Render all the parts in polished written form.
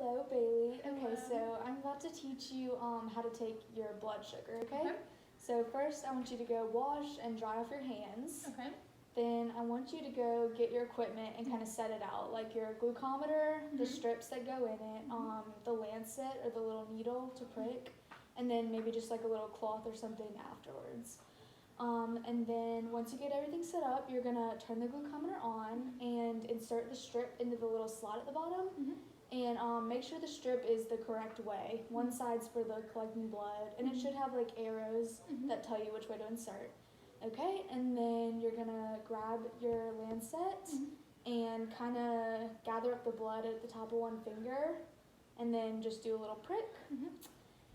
Hello, Bailey. Hello. Okay, so I'm about to teach you how to take your blood sugar, okay? Okay. So first I want you to go wash and dry off your hands. Okay. Then I want you to go get your equipment and kind of set it out, like your glucometer, the strips that go in it, the lancet or the little needle to prick, and then maybe just like a little cloth or something afterwards. And then once you get everything set up, you're gonna turn the glucometer on and insert the strip into the little slot at the bottom. And make sure the strip is the correct way. One side's for the collecting blood, and it should have like arrows that tell you which way to insert. Okay, and then you're gonna grab your lancet and kind of gather up the blood at the top of one finger, and then just do a little prick.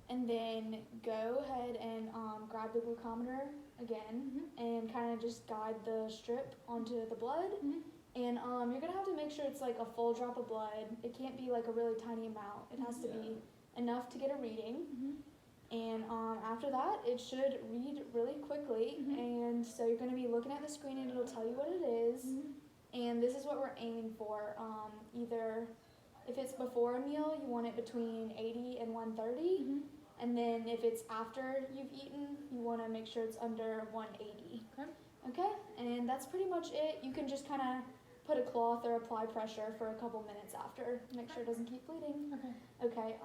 And then go ahead and grab the glucometer again and kind of just guide the strip onto the blood. And you're gonna have to make sure it's like a full drop of blood. It can't be like a really tiny amount. It has to be enough to get a reading. And after that, it should read really quickly. And so you're gonna be looking at the screen and it'll tell you what it is. And this is what we're aiming for. Either if it's before a meal, you want it between 80 and 130. And then if it's after you've eaten, you want to make sure it's under 180. Okay, and that's pretty much it. You can just kind of put a cloth or apply pressure for a couple minutes after. Make sure it doesn't keep bleeding. Okay,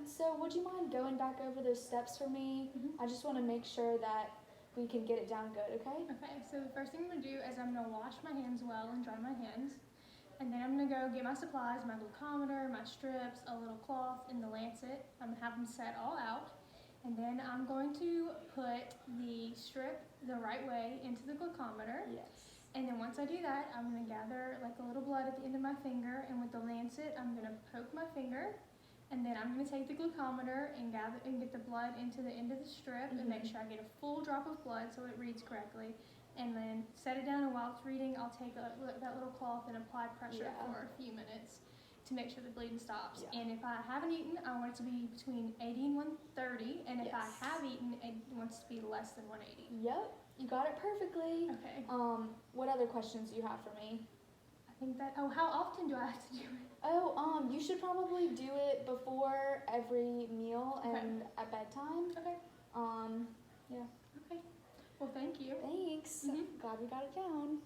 so would you mind going back over those steps for me? I just want to make sure that we can get it down good, okay? Okay, so the first thing I'm going to do is I'm going to wash my hands well and dry my hands. And then I'm going to go get my supplies, my glucometer, my strips, a little cloth, and the lancet. I'm going to have them set all out. And then I'm going to put the strip the right way into the glucometer. And then once I do that, I'm going to gather like a little blood at the end of my finger. And with the lancet, I'm going to poke my finger. And then I'm going to take the glucometer and gather and get the blood into the end of the strip and make sure I get a full drop of blood so it reads correctly. And then set it down, and while it's reading, I'll take that little cloth and apply pressure for a few minutes to make sure the bleeding stops. And if I haven't eaten, I want it to be between 80 and 130. And if I have eaten, it wants to be less than 180. Yep, you got it perfectly. Okay. What other questions do you have for me? I think that, how often do I have to do it? Oh, you should probably do it before every meal and at bedtime. Okay. Yeah. Okay. Well, thank you. Thanks. Glad we got it down.